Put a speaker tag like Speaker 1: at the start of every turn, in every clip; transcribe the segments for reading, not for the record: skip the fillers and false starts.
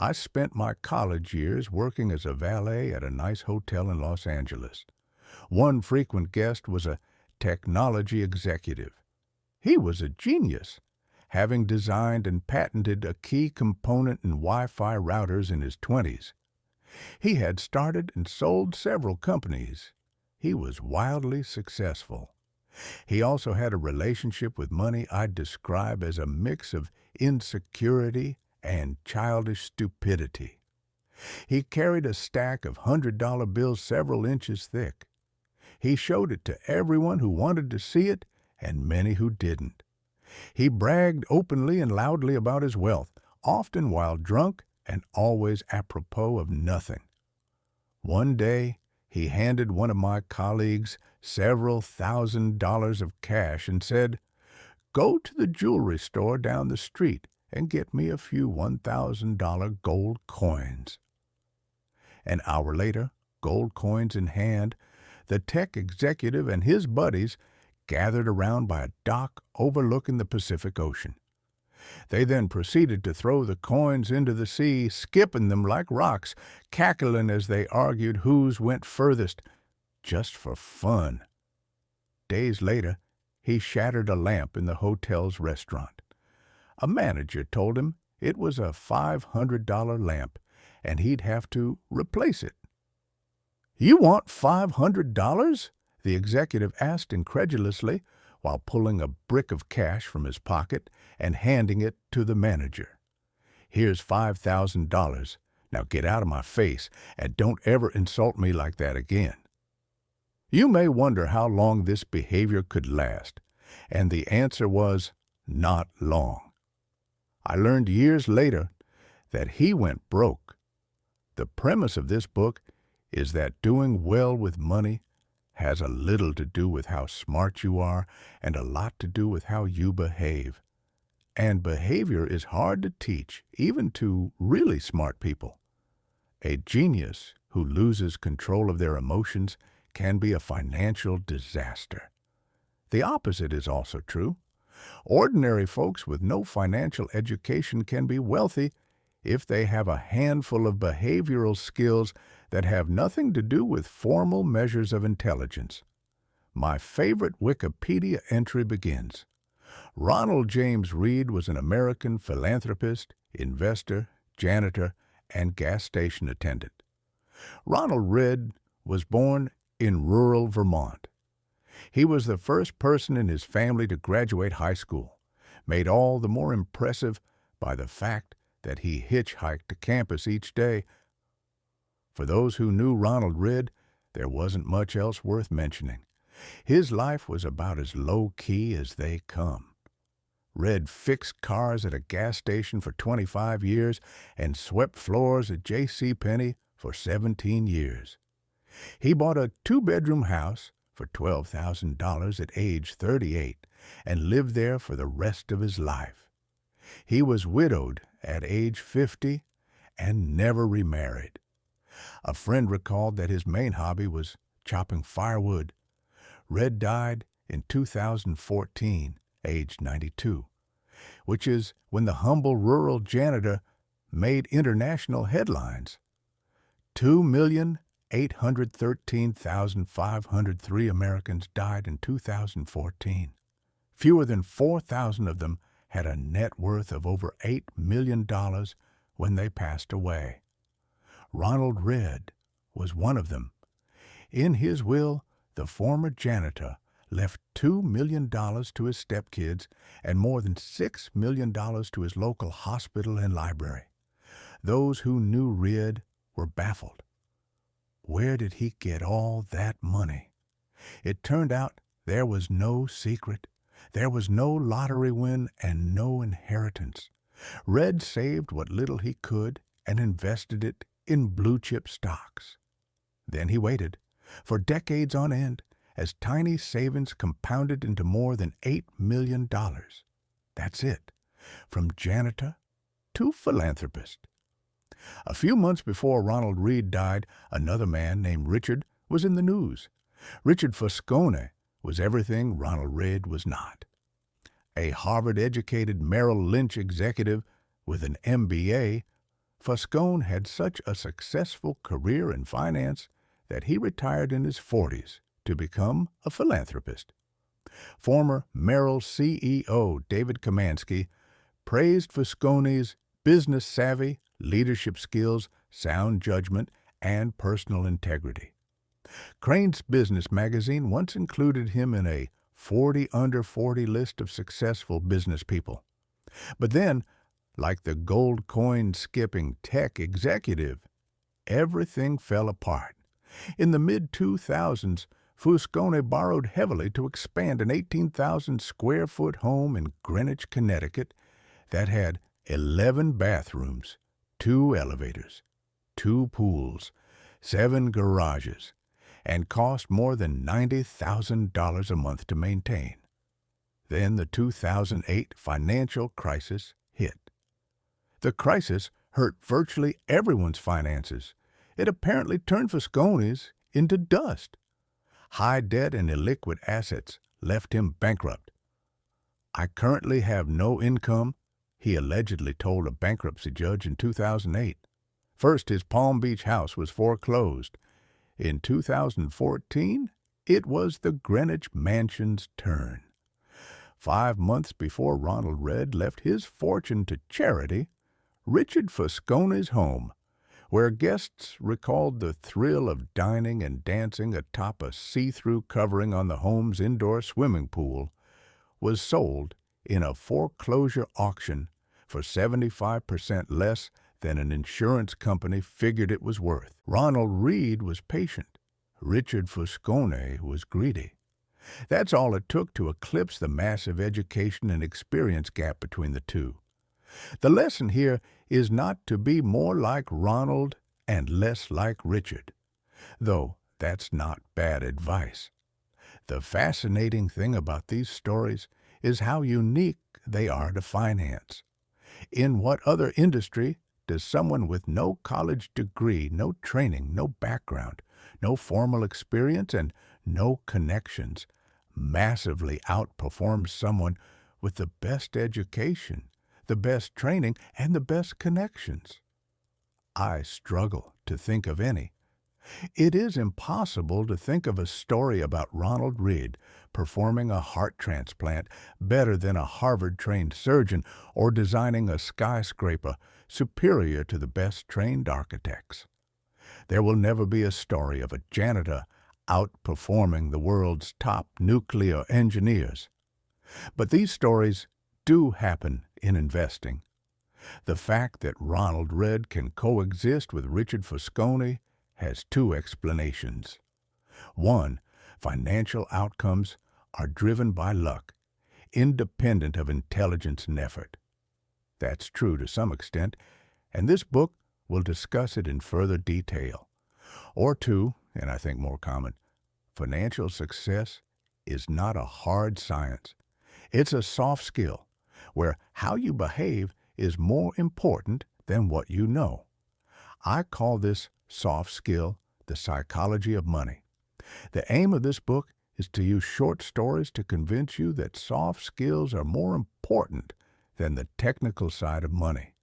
Speaker 1: I spent my college years working as a valet at a nice hotel in Los Angeles. One frequent guest was a technology executive. He was a genius, having designed and patented a key component in Wi-Fi routers in his 20s. He had started and sold several companies. He was wildly successful. He also had a relationship with money I'd describe as a mix of insecurity and childish stupidity. He carried a stack of $100 bills several inches thick. He showed it to everyone who wanted to see it and many who didn't. He bragged openly and loudly about his wealth, often while drunk and always apropos of nothing. One day, he handed one of my colleagues several $1,000s of cash and said, "Go to the jewelry store down the street and get me a few $1,000 gold coins." An hour later, gold coins in hand, the tech executive and his buddies gathered around by a dock overlooking the Pacific Ocean. They then proceeded to throw the coins into the sea, skipping them like rocks, cackling as they argued whose went furthest, just for fun. Days later, he shattered a lamp in the hotel's restaurant. A manager told him it was a $500 lamp, and he'd have to replace it. "You want $500?" the executive asked incredulously, while pulling a brick of cash from his pocket and handing it to the manager. "Here's $5,000. Now get out of my face, and don't ever insult me like that again." You may wonder how long this behavior could last, and the answer was not long. I learned years later that he went broke. The premise of this book is that doing well with money has a little to do with how smart you are and a lot to do with how you behave. And behavior is hard to teach, even to really smart people. A genius who loses control of their emotions can be a financial disaster. The opposite is also true. Ordinary folks with no financial education can be wealthy if they have a handful of behavioral skills that have nothing to do with formal measures of intelligence. My favorite Wikipedia entry begins. Ronald James Reed was an American philanthropist, investor, janitor, and gas station attendant. Ronald Reed was born in rural Vermont. He was the first person in his family to graduate high school, made all the more impressive by the fact that he hitchhiked to campus each day. For those who knew Ronald Reed, there wasn't much else worth mentioning. His life was about as low-key as they come. Reed fixed cars at a gas station for 25 years and swept floors at J.C. Penney for 17 years. He bought a two-bedroom house for $12,000 at age 38 and lived there for the rest of his life. He was widowed at age 50 and never remarried. A friend recalled that his main hobby was chopping firewood. Reed died in 2014, aged 92, which is when the humble rural janitor made international headlines. 2,813,503 Americans died in 2014. Fewer than 4,000 of them had a net worth of over $8 million when they passed away. Ronald Reed was one of them. In his will, the former janitor left $2 million to his stepkids and more than $6 million to his local hospital and library. Those who knew Reed were baffled. Where did he get all that money? It turned out there was no secret. There was no lottery win and no inheritance. Reed saved what little he could and invested it in blue-chip stocks. Then he waited, for decades on end, as tiny savings compounded into more than $8 million. That's it, from janitor to philanthropist. A few months before Ronald Reed died, another man named Richard was in the news. Richard Foscone was everything Ronald Reed was not. A Harvard-educated Merrill Lynch executive with an MBA, Foscone had such a successful career in finance that he retired in his 40s to become a philanthropist. Former Merrill CEO David Kamansky praised Foscone's business savvy, leadership skills, sound judgment, and personal integrity. Crane's Business magazine once included him in a 40 under 40 list of successful business people. But then, like the gold coin skipping tech executive, everything fell apart. In the mid-2000s, Foscone borrowed heavily to expand an 18,000 square foot home in Greenwich, Connecticut that had 11 bathrooms, 2 elevators, 2 pools, 7 garages, and cost more than $90,000 a month to maintain. Then the 2008 financial crisis hit. The crisis hurt virtually everyone's finances. It apparently turned Foscone's into dust. High debt and illiquid assets left him bankrupt. "I currently have no income," he allegedly told a bankruptcy judge in 2008. First, his Palm Beach house was foreclosed. In 2014, it was the Greenwich Mansion's turn. 5 months before Ronald Redd left his fortune to charity, Richard Foscone's home, where guests recalled the thrill of dining and dancing atop a see-through covering on the home's indoor swimming pool, was sold in a foreclosure auction for 75% less than an insurance company figured it was worth. Ronald Reed was patient. Richard Foscone was greedy. That's all it took to eclipse the massive education and experience gap between the two. The lesson here is not to be more like Ronald and less like Richard, though that's not bad advice. The fascinating thing about these stories is how unique they are to finance. In what other industry does someone with no college degree, no training, no background, no formal experience, and no connections massively outperform someone with the best education, the best training, and the best connections? I struggle to think of any. It is impossible to think of a story about Ronald Reed performing a heart transplant better than a Harvard-trained surgeon or designing a skyscraper superior to the best-trained architects. There will never be a story of a janitor outperforming the world's top nuclear engineers. But these stories do happen in investing. The fact that Ronald Redd can coexist with Richard Foscone has 2 explanations. One, financial outcomes are driven by luck, independent of intelligence and effort. That's true to some extent, and this book will discuss it in further detail. Or 2, and I think more common, financial success is not a hard science. It's a soft skill, where how you behave is more important than what you know. I call this soft skill the psychology of money. The aim of this book is to use short stories to convince you that soft skills are more important than the technical side of money.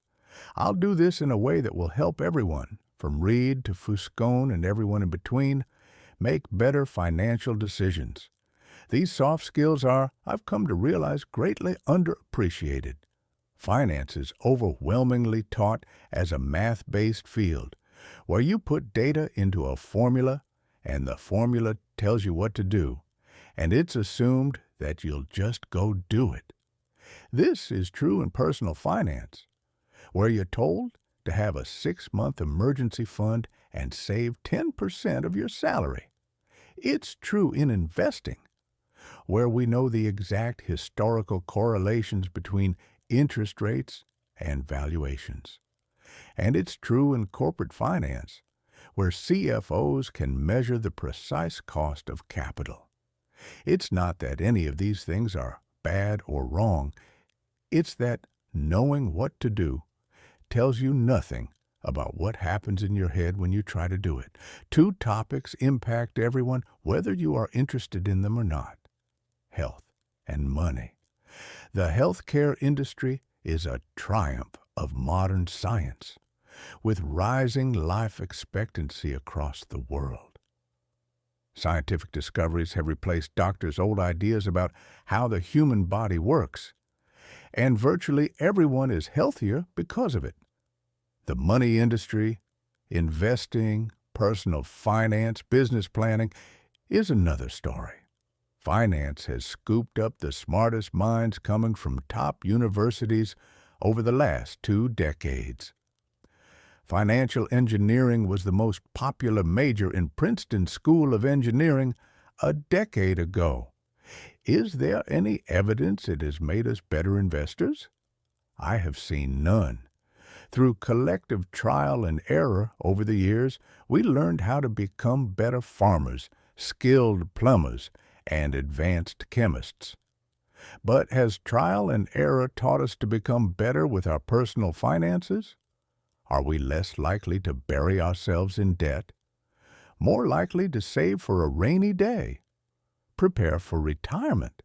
Speaker 1: I'll do this in a way that will help everyone, from Reed to Foscone and everyone in between, make better financial decisions. These soft skills are, I've come to realize, greatly underappreciated. Finance is overwhelmingly taught as a math-based field, where you put data into a formula and the formula tells you what to do, and it's assumed that you'll just go do it. This is true in personal finance, where you're told to have a 6-month emergency fund and save 10% of your salary. It's true in investing, where we know the exact historical correlations between interest rates and valuations. And it's true in corporate finance, where CFOs can measure the precise cost of capital. It's not that any of these things are bad or wrong. It's that knowing what to do tells you nothing about what happens in your head when you try to do it. 2 topics impact everyone, whether you are interested in them or not: health and money. The healthcare industry is a triumph of modern science. with rising life expectancy across the world. Scientific discoveries have replaced doctors' old ideas about how the human body works, and virtually everyone is healthier because of it. The money industry, investing, personal finance, business planning is another story. Finance has scooped up the smartest minds coming from top universities over the last 2 decades. Financial engineering was the most popular major in Princeton School of Engineering a decade ago. Is there any evidence it has made us better investors? I have seen none. Through collective trial and error over the years, we learned how to become better farmers, skilled plumbers, and advanced chemists. But has trial and error taught us to become better with our personal finances? Are we less likely to bury ourselves in debt? More likely to save for a rainy day? Prepare for retirement?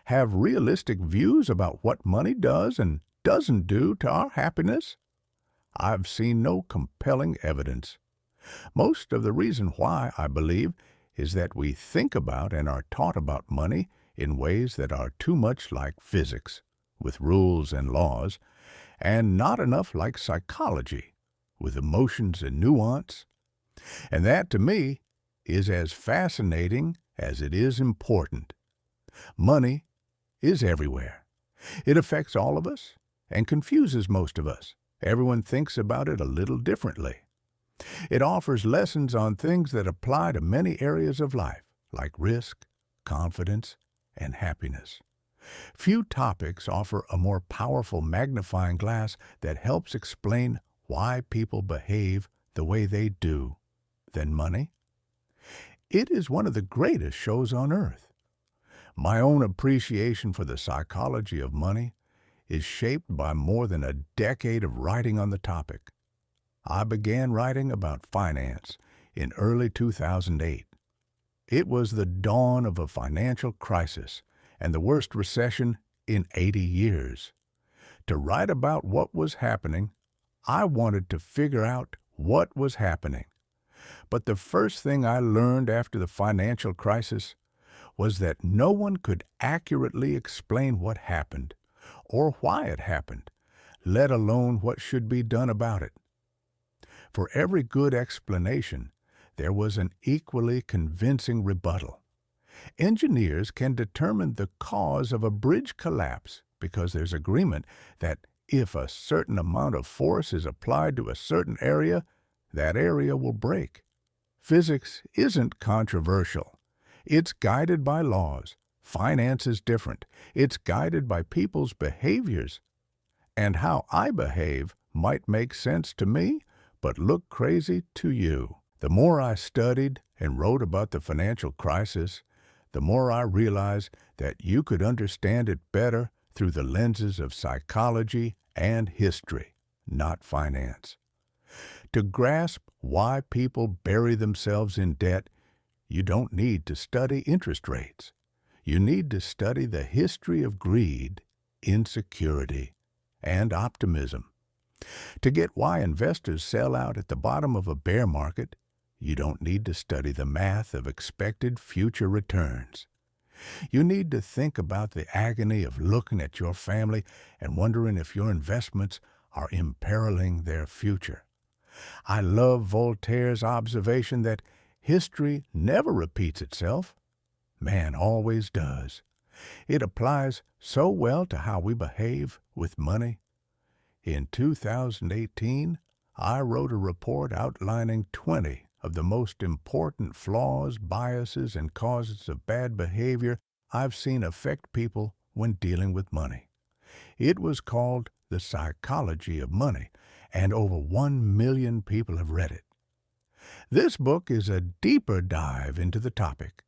Speaker 1: Have realistic views about what money does and doesn't do to our happiness? I've seen no compelling evidence. Most of the reason why, I believe, is that we think about and are taught about money in ways that are too much like physics, with rules and laws, and not enough like psychology, with emotions and nuance. And that, to me, is as fascinating as it is important. Money is everywhere. It affects all of us and confuses most of us. Everyone thinks about it a little differently. It offers lessons on things that apply to many areas of life, like risk, confidence, and happiness. Few topics offer a more powerful magnifying glass that helps explain why people behave the way they do than money. It is one of the greatest shows on earth. My own appreciation for the psychology of money is shaped by more than a decade of writing on the topic. I began writing about finance in early 2008. It was the dawn of a financial crisis and the worst recession in 80 years. To write about what was happening, I wanted to figure out what was happening. But the first thing I learned after the financial crisis was that no one could accurately explain what happened or why it happened, let alone what should be done about it. For every good explanation, there was an equally convincing rebuttal. Engineers can determine the cause of a bridge collapse because there's agreement that if a certain amount of force is applied to a certain area, that area will break. Physics isn't controversial. It's guided by laws. Finance is different. It's guided by people's behaviors. And how I behave might make sense to me, but look crazy to you. The more I studied and wrote about the financial crisis, the more I realized that you could understand it better through the lenses of psychology and history, not finance. To grasp why people bury themselves in debt, you don't need to study interest rates. You need to study the history of greed, insecurity, and optimism. To get why investors sell out at the bottom of a bear market, you don't need to study the math of expected future returns. You need to think about the agony of looking at your family and wondering if your investments are imperiling their future. I love Voltaire's observation that history never repeats itself. Man always does. It applies so well to how we behave with money. In 2018, I wrote a report outlining 20 of the most important flaws, biases, and causes of bad behavior I've seen affect people when dealing with money. It was called The Psychology of Money, and over 1 million people have read it. This book is a deeper dive into the topic.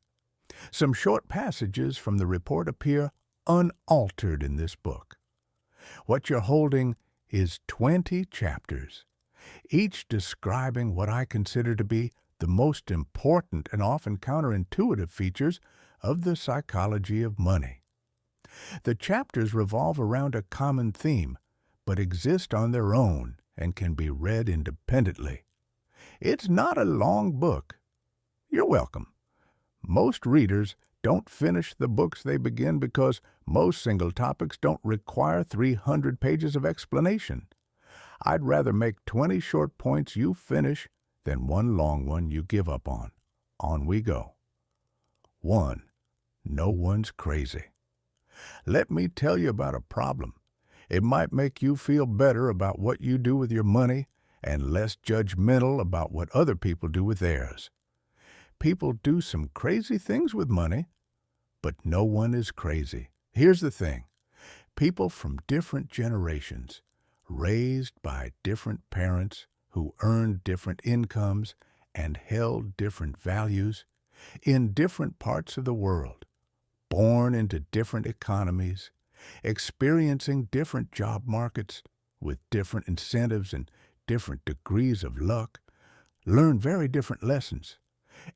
Speaker 1: Some short passages from the report appear unaltered in this book. What you're holding is 20 chapters, each describing what I consider to be the most important and often counterintuitive features of the psychology of money. The chapters revolve around a common theme, but exist on their own and can be read independently. It's not a long book. You're welcome. Most readers don't finish the books they begin because most single topics don't require 300 pages of explanation. I'd rather make 20 short points you finish than one long one you give up on. On we go. 1. No one's crazy. Let me tell you about a problem. It might make you feel better about what you do with your money and less judgmental about what other people do with theirs. People do some crazy things with money, but no one is crazy. Here's the thing. People from different generations, raised by different parents who earned different incomes and held different values, in different parts of the world, born into different economies, experiencing different job markets with different incentives and different degrees of luck, learn very different lessons.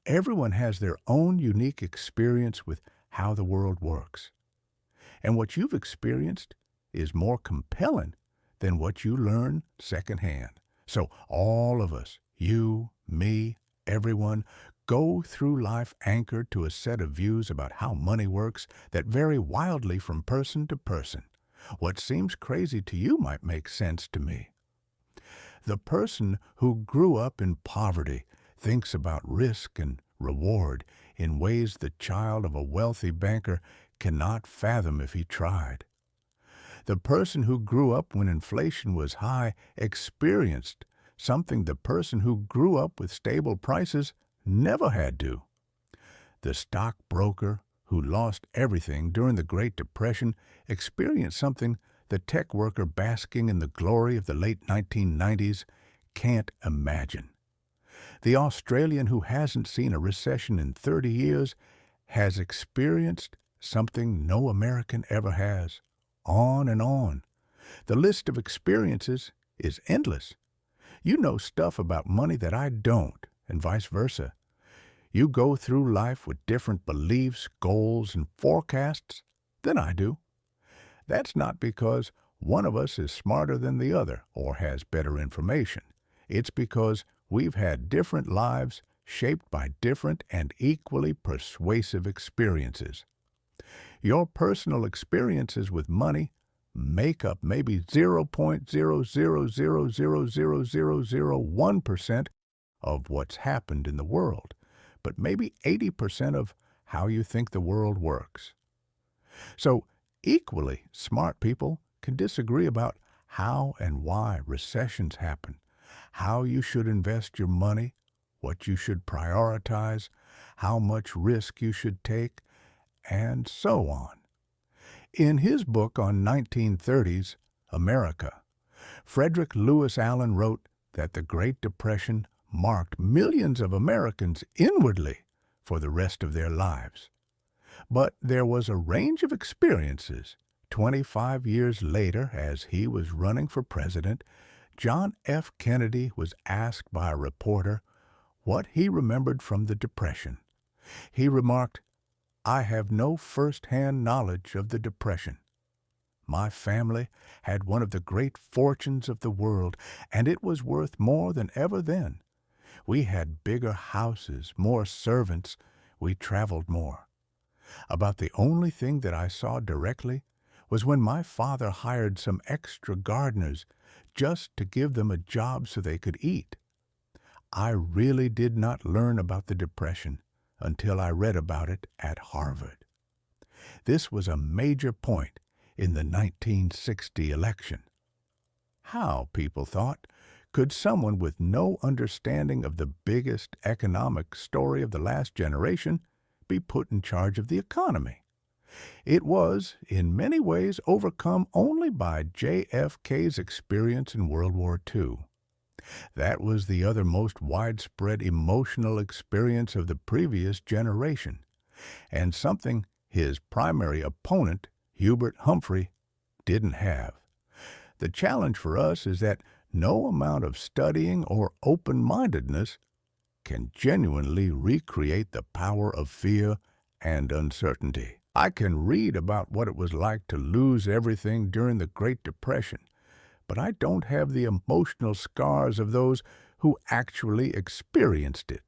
Speaker 1: Everyone has their own unique experience with how the world works. And what you've experienced is more compelling than what you learn secondhand. So all of us, you, me, everyone, go through life anchored to a set of views about how money works that vary wildly from person to person. What seems crazy to you might make sense to me. The person who grew up in poverty thinks about risk and reward in ways the child of a wealthy banker cannot fathom if he tried. The person who grew up when inflation was high experienced something the person who grew up with stable prices never had to. The stockbroker who lost everything during the Great Depression experienced something the tech worker basking in the glory of the late 1990s can't imagine. The Australian who hasn't seen a recession in 30 years has experienced something no American ever has. On and on. The list of experiences is endless. You know stuff about money that I don't, and vice versa. You go through life with different beliefs, goals, and forecasts than I do. That's not because one of us is smarter than the other or has better information. It's because we've had different lives shaped by different and equally persuasive experiences. Your personal experiences with money make up maybe 0.000000001% of what's happened in the world, but maybe 80% of how you think the world works. So, equally smart people can disagree about how and why recessions happen, how you should invest your money, what you should prioritize, how much risk you should take, and so on. In his book on 1930s America, Frederick Lewis Allen wrote that the Great Depression marked millions of Americans inwardly for the rest of their lives. But there was a range of experiences. 25 years later, as he was running for president, John F. Kennedy was asked by a reporter what he remembered from the Depression. He remarked, "I have no first-hand knowledge of the Depression. My family had one of the great fortunes of the world, and it was worth more than ever then. We had bigger houses, more servants, we traveled more. About the only thing that I saw directly was when my father hired some extra gardeners just to give them a job so they could eat. I really did not learn about the Depression until I read about it at Harvard." This was a major point in the 1960 election. How, people thought, could someone with no understanding of the biggest economic story of the last generation be put in charge of the economy? It was, in many ways, overcome only by JFK's experience in World War II. That was the other most widespread emotional experience of the previous generation, and something his primary opponent, Hubert Humphrey, didn't have. The challenge for us is that no amount of studying or open-mindedness can genuinely recreate the power of fear and uncertainty. I can read about what it was like to lose everything during the Great Depression, but I don't have the emotional scars of those who actually experienced it.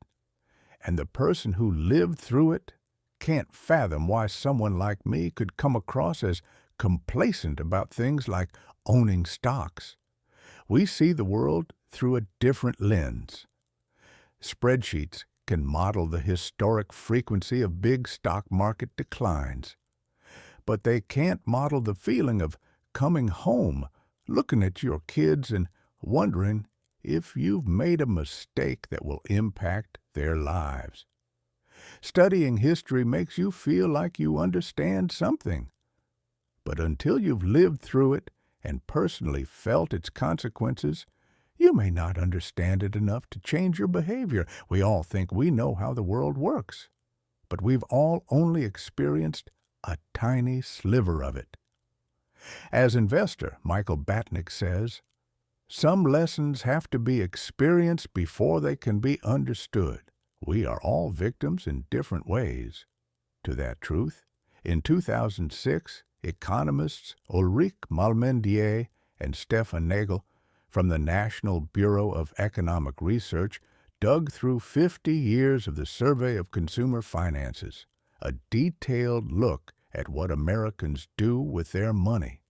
Speaker 1: And the person who lived through it can't fathom why someone like me could come across as complacent about things like owning stocks. We see the world through a different lens. Spreadsheets can model the historic frequency of big stock market declines, but they can't model the feeling of coming home, looking at your kids and wondering if you've made a mistake that will impact their lives. Studying history makes you feel like you understand something, but until you've lived through it and personally felt its consequences, you may not understand it enough to change your behavior. We all think we know how the world works, but we've all only experienced a tiny sliver of it. As investor, Michael Batnick says, some lessons have to be experienced before they can be understood. We are all victims in different ways to that truth. In 2006, economists Ulrich Malmendier and Stefan Nagel from the National Bureau of Economic Research dug through 50 years of the Survey of Consumer Finances, a detailed look at what Americans do with their money.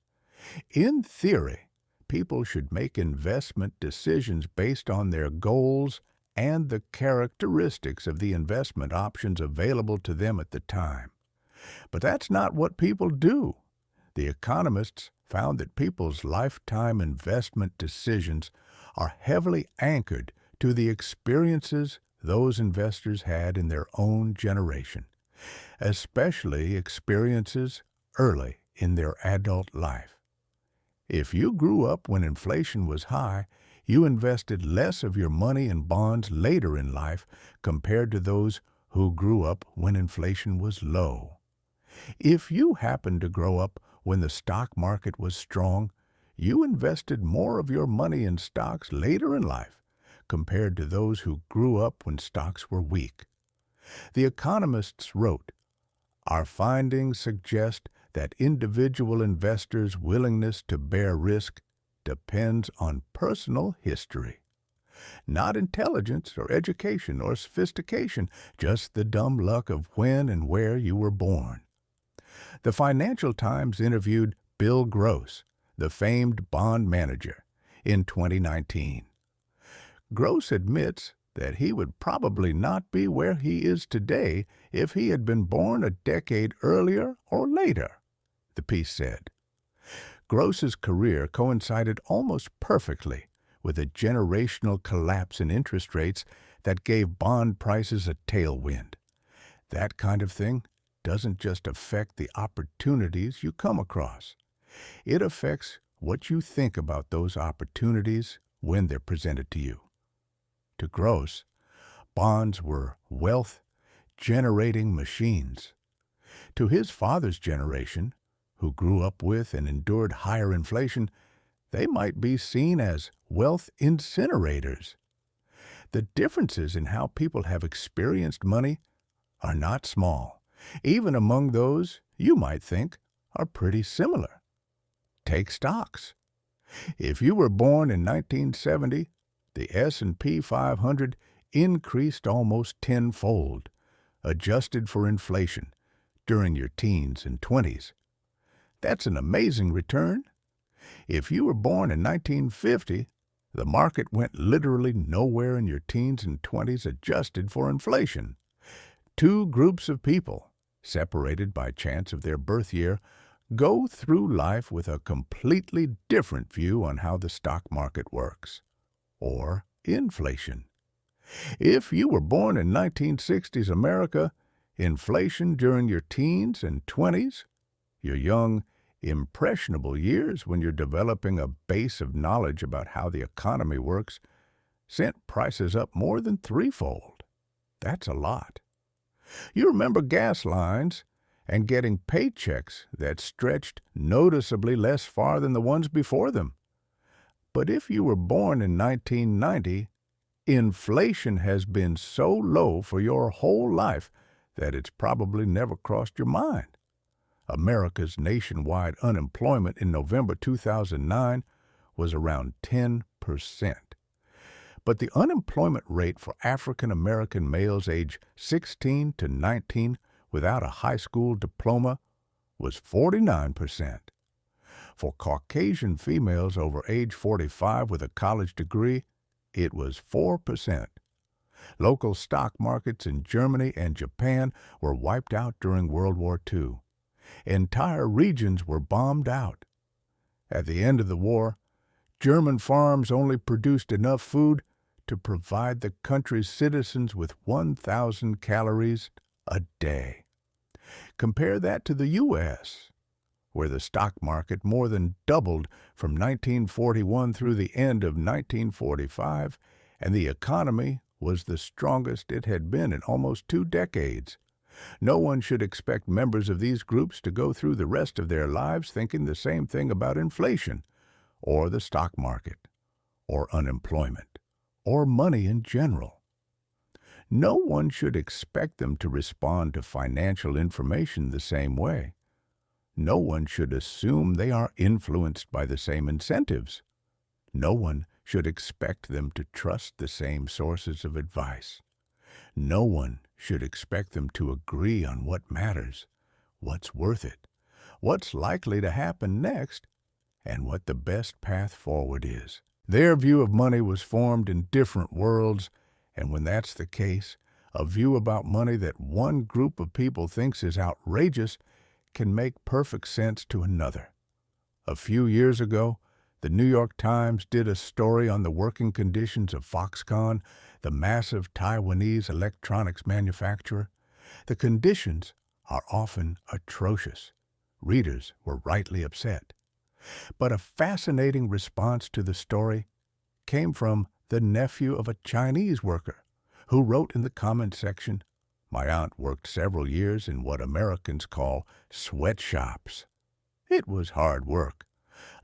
Speaker 1: In theory, people should make investment decisions based on their goals and the characteristics of the investment options available to them at the time. But that's not what people do. The economists found that people's lifetime investment decisions are heavily anchored to the experiences those investors had in their own generation, especially experiences early in their adult life. If you grew up when inflation was high, you invested less of your money in bonds later in life compared to those who grew up when inflation was low. If you happened to grow up when the stock market was strong, you invested more of your money in stocks later in life compared to those who grew up when stocks were weak. The economists wrote, "Our findings suggest that individual investors' willingness to bear risk depends on personal history. Not intelligence or education or sophistication, just the dumb luck of when and where you were born." The Financial Times interviewed Bill Gross, the famed bond manager, in 2019. Gross admits that he would probably not be where he is today if he had been born a decade earlier or later, the piece said. Gross's career coincided almost perfectly with a generational collapse in interest rates that gave bond prices a tailwind. That kind of thing doesn't just affect the opportunities you come across. It affects what you think about those opportunities when they're presented to you. To Gross, bonds were wealth-generating machines. To his father's generation, who grew up with and endured higher inflation, they might be seen as wealth incinerators. The differences in how people have experienced money are not small, even among those you might think are pretty similar. Take stocks. If you were born in 1970, the S&P 500 increased almost tenfold, adjusted for inflation, during your teens and 20s. That's an amazing return. If you were born in 1950, the market went literally nowhere in your teens and 20s adjusted for inflation. Two groups of people, separated by chance of their birth year, go through life with a completely different view on how the stock market works, or inflation. If you were born in 1960s America, inflation during your teens and 20s, your young, impressionable years when you're developing a base of knowledge about how the economy works, sent prices up more than threefold. That's a lot. You remember gas lines and getting paychecks that stretched noticeably less far than the ones before them. But if you were born in 1990, inflation has been so low for your whole life that it's probably never crossed your mind. America's nationwide unemployment in November 2009 was around 10%. But the unemployment rate for African American males aged 16 to 19 without a high school diploma was 49%. For Caucasian females over age 45 with a college degree, it was 4%. Local stock markets in Germany and Japan were wiped out during World War II. Entire regions were bombed out. At the end of the war, German farms only produced enough food to provide the country's citizens with 1,000 calories a day. Compare that to the U.S., where the stock market more than doubled from 1941 through the end of 1945, and the economy was the strongest it had been in almost 2 decades. No one should expect members of these groups to go through the rest of their lives thinking the same thing about inflation, or the stock market, or unemployment, or money in general. No one should expect them to respond to financial information the same way. No one should assume they are influenced by the same incentives. No one should expect them to trust the same sources of advice. No one should expect them to agree on what matters, what's worth it, what's likely to happen next, and what the best path forward is. Their view of money was formed in different worlds, and when that's the case, a view about money that one group of people thinks is outrageous can make perfect sense to another. A few years ago, the New York Times did a story on the working conditions of Foxconn, the massive Taiwanese electronics manufacturer. The conditions are often atrocious. Readers were rightly upset. But a fascinating response to the story came from the nephew of a Chinese worker, who wrote in the comment section, "My aunt worked several years in what Americans call sweatshops. It was hard work.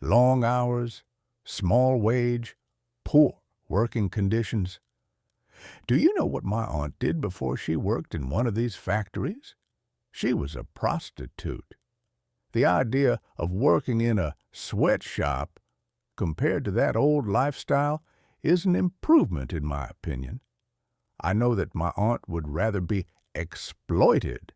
Speaker 1: Long hours, small wage, poor working conditions. Do you know what my aunt did before she worked in one of these factories? She was a prostitute. The idea of working in a sweatshop, compared to that old lifestyle, is an improvement in my opinion. I know that my aunt would rather be exploited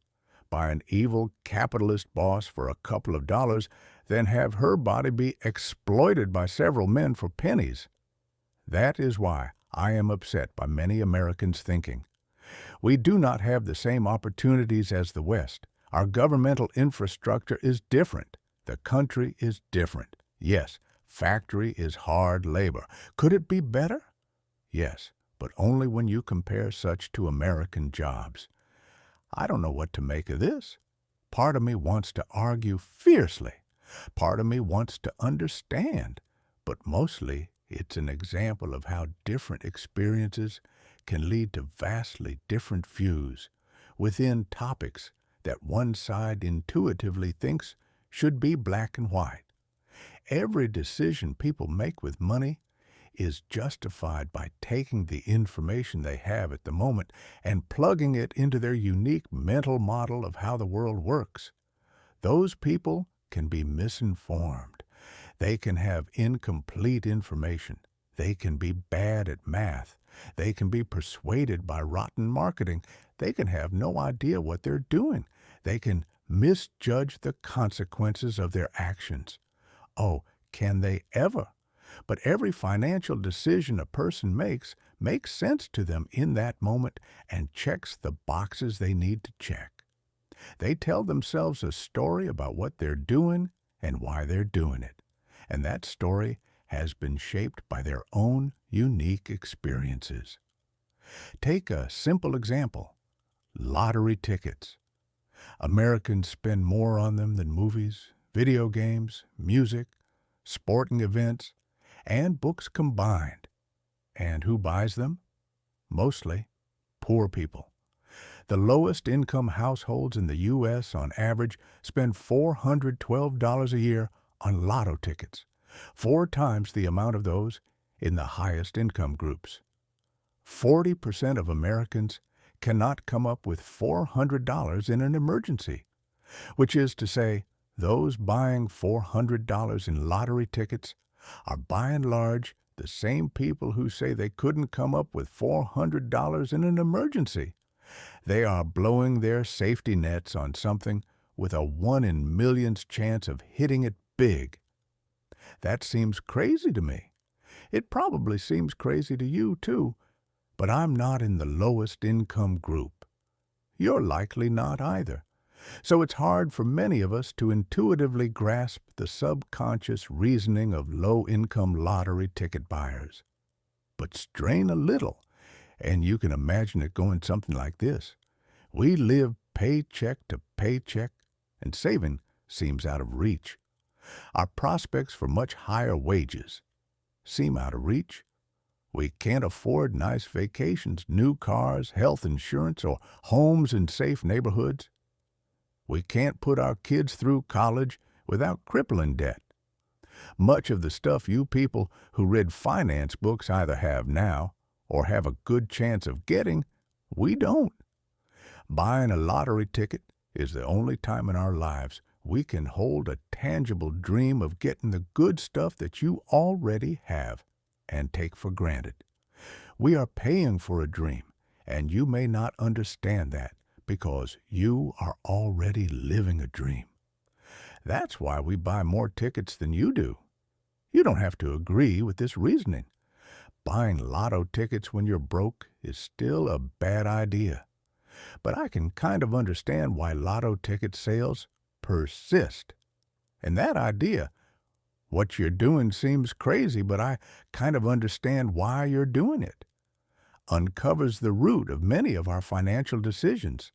Speaker 1: by an evil capitalist boss for a couple of dollars than have her body be exploited by several men for pennies. That is why I am upset by many Americans thinking, we do not have the same opportunities as the West. Our governmental infrastructure is different. The country is different. Yes, factory is hard labor. Could it be better? Yes, but only when you compare such to American jobs. I don't know what to make of this. Part of me wants to argue fiercely. Part of me wants to understand. But mostly, it's an example of how different experiences can lead to vastly different views within topics that one side intuitively thinks should be black and white. Every decision people make with money is justified by taking the information they have at the moment and plugging it into their unique mental model of how the world works. Those people can be misinformed. They can have incomplete information. They can be bad at math. They can be persuaded by rotten marketing. They can have no idea what they're doing. They can misjudge the consequences of their actions. Oh, can they ever? But every financial decision a person makes sense to them in that moment and checks the boxes they need to check. They tell themselves a story about what they're doing and why they're doing it. And that story has been shaped by their own unique experiences. Take a simple example: lottery tickets. Americans spend more on them than movies, video games, music, sporting events, and books combined. And who buys them? Mostly poor people. The lowest income households in the U.S. on average spend $412 a year on lotto tickets, 4 times the amount of those in the highest income groups. 40% of Americans cannot come up with $400 in an emergency, which is to say, those buying $400 in lottery tickets are by and large the same people who say they couldn't come up with $400 in an emergency. They are blowing their safety nets on something with a 1 in millions chance of hitting it big. That seems crazy to me. It probably seems crazy to you, too, but I'm not in the lowest income group. You're likely not either. So it's hard for many of us to intuitively grasp the subconscious reasoning of low-income lottery ticket buyers. But strain a little, and you can imagine it going something like this. We live paycheck to paycheck, and saving seems out of reach. Our prospects for much higher wages seem out of reach. We can't afford nice vacations, new cars, health insurance, or homes in safe neighborhoods. We can't put our kids through college without crippling debt. Much of the stuff you people who read finance books either have now or have a good chance of getting, we don't. Buying a lottery ticket is the only time in our lives we can hold a tangible dream of getting the good stuff that you already have and take for granted. We are paying for a dream, and you may not understand that because you are already living a dream. That's why we buy more tickets than you do. You don't have to agree with this reasoning. Buying lotto tickets when you're broke is still a bad idea. But I can kind of understand why lotto ticket sales persist. And that idea, what you're doing seems crazy, but I kind of understand why you're doing it, uncovers the root of many of our financial decisions.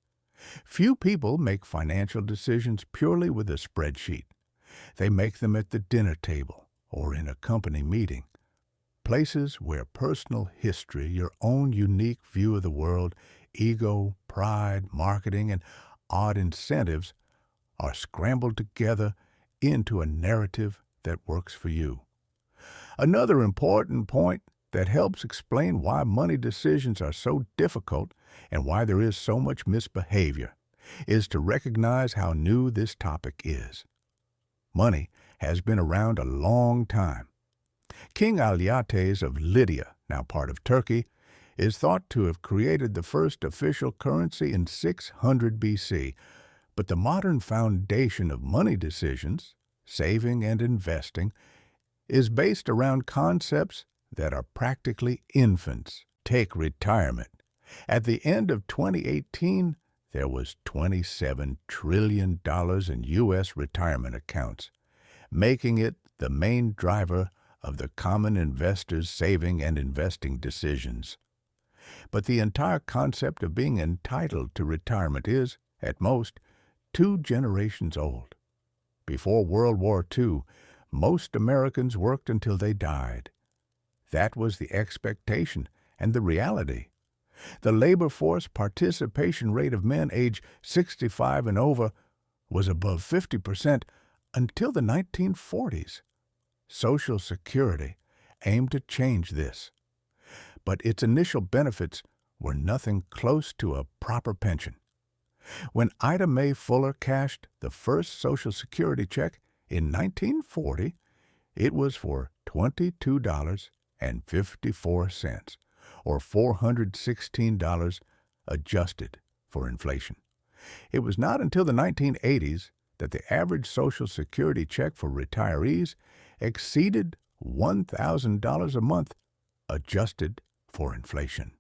Speaker 1: Few people make financial decisions purely with a spreadsheet. They make them at the dinner table or in a company meeting, places where personal history, your own unique view of the world, ego, pride, marketing, and odd incentives are scrambled together into a narrative that works for you. Another important point that helps explain why money decisions are so difficult and why there is so much misbehavior is to recognize how new this topic is. Money has been around a long time. King Alyattes of Lydia, now part of Turkey, is thought to have created the first official currency in 600 BC, but the modern foundation of money decisions, saving and investing, is based around concepts that are practically infants. Take retirement. At the end of 2018, there was $27 trillion in U.S. retirement accounts, making it the main driver of the common investor's saving and investing decisions. But the entire concept of being entitled to retirement is, at most, 2 generations old. Before World War II, most Americans worked until they died. That was the expectation and the reality. The labor force participation rate of men age 65 and over was above 50% until the 1940s. Social Security aimed to change this, but its initial benefits were nothing close to a proper pension. When Ida Mae Fuller cashed the first Social Security check in 1940, it was for $22.54, or $416 adjusted for inflation. It was not until the 1980s that the average Social Security check for retirees exceeded $1,000 a month, adjusted for inflation.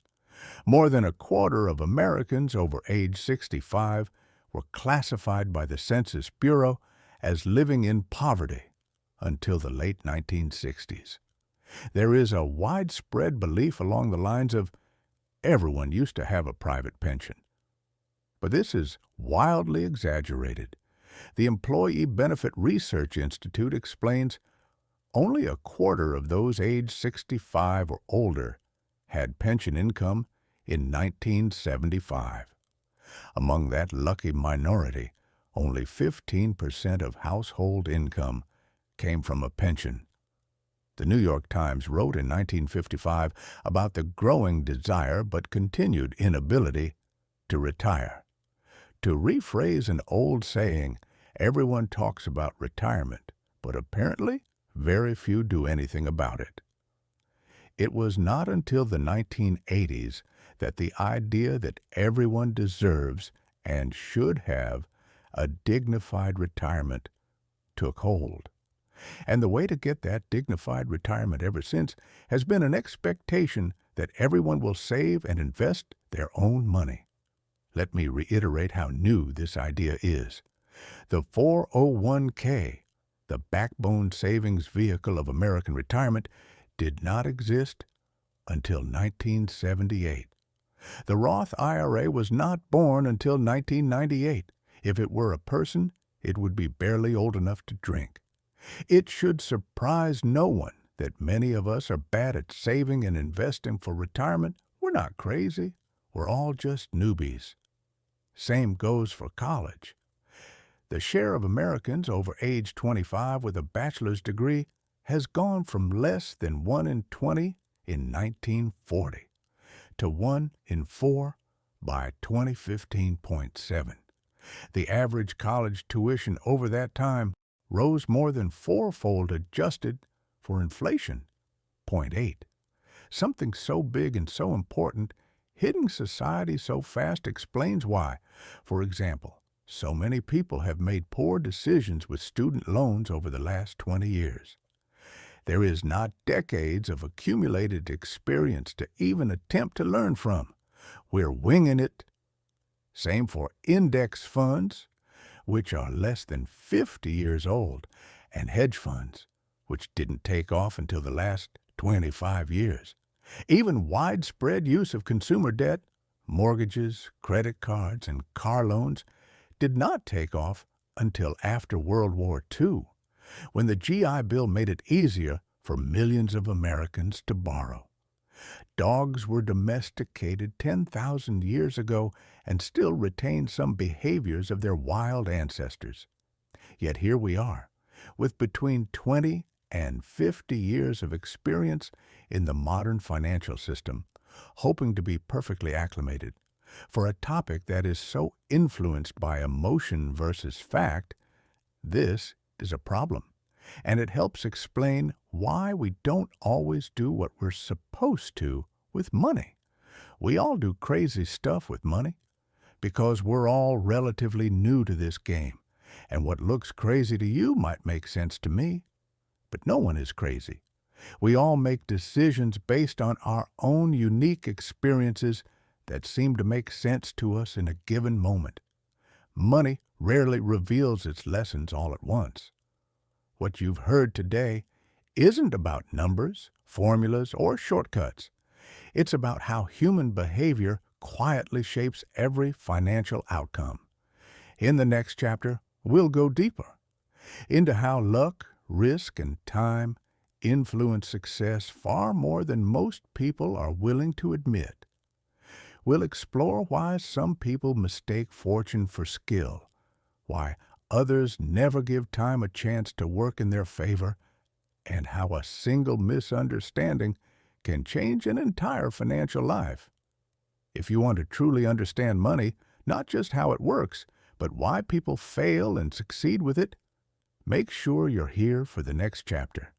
Speaker 1: More than a quarter of Americans over age 65 were classified by the Census Bureau as living in poverty until the late 1960s. There is a widespread belief along the lines of everyone used to have a private pension. But this is wildly exaggerated. The Employee Benefit Research Institute explains only a quarter of those aged 65 or older had pension income in 1975. Among that lucky minority, only 15% of household income came from a pension. The New York Times wrote in 1955 about the growing desire but continued inability to retire. To rephrase an old saying, everyone talks about retirement, but apparently very few do anything about it. It was not until the 1980s that the idea that everyone deserves and should have a dignified retirement took hold. And the way to get that dignified retirement ever since has been an expectation that everyone will save and invest their own money. Let me reiterate how new this idea is. The 401k, the backbone savings vehicle of American retirement, did not exist until 1978. The Roth IRA was not born until 1998. If it were a person, it would be barely old enough to drink. It should surprise no one that many of us are bad at saving and investing for retirement. We're not crazy. We're all just newbies. Same goes for college. The share of Americans over age 25 with a bachelor's degree has gone from less than 1 in 20 in 1940 to 1 in 4 by 2015.7. The average college tuition over that time rose more than fourfold adjusted for inflation, 0.8. Something so big and so important, hitting society so fast explains why. For example, so many people have made poor decisions with student loans over the last 20 years. There is not decades of accumulated experience to even attempt to learn from. We're winging it. Same for index funds, which are less than 50 years old, and hedge funds, which didn't take off until the last 25 years. Even widespread use of consumer debt, mortgages, credit cards, and car loans did not take off until after World War II, when the GI Bill made it easier for millions of Americans to borrow. Dogs were domesticated 10,000 years ago and still retain some behaviors of their wild ancestors. Yet here we are, with between 20 and 50 years of experience in the modern financial system, hoping to be perfectly acclimated. For a topic that is so influenced by emotion versus fact, this is a problem, and it helps explain why we don't always do what we're supposed to with money. We all do crazy stuff with money because we're all relatively new to this game, and what looks crazy to you might make sense to me, but no one is crazy. We all make decisions based on our own unique experiences that seem to make sense to us in a given moment. Money rarely reveals its lessons all at once. What you've heard today isn't about numbers, formulas, or shortcuts. It's about how human behavior quietly shapes every financial outcome. In the next chapter, we'll go deeper into how luck, risk, and time influence success far more than most people are willing to admit. We'll explore why some people mistake fortune for skill, why others never give time a chance to work in their favor, and how a single misunderstanding can change an entire financial life. If you want to truly understand money, not just how it works, but why people fail and succeed with it, make sure you're here for the next chapter.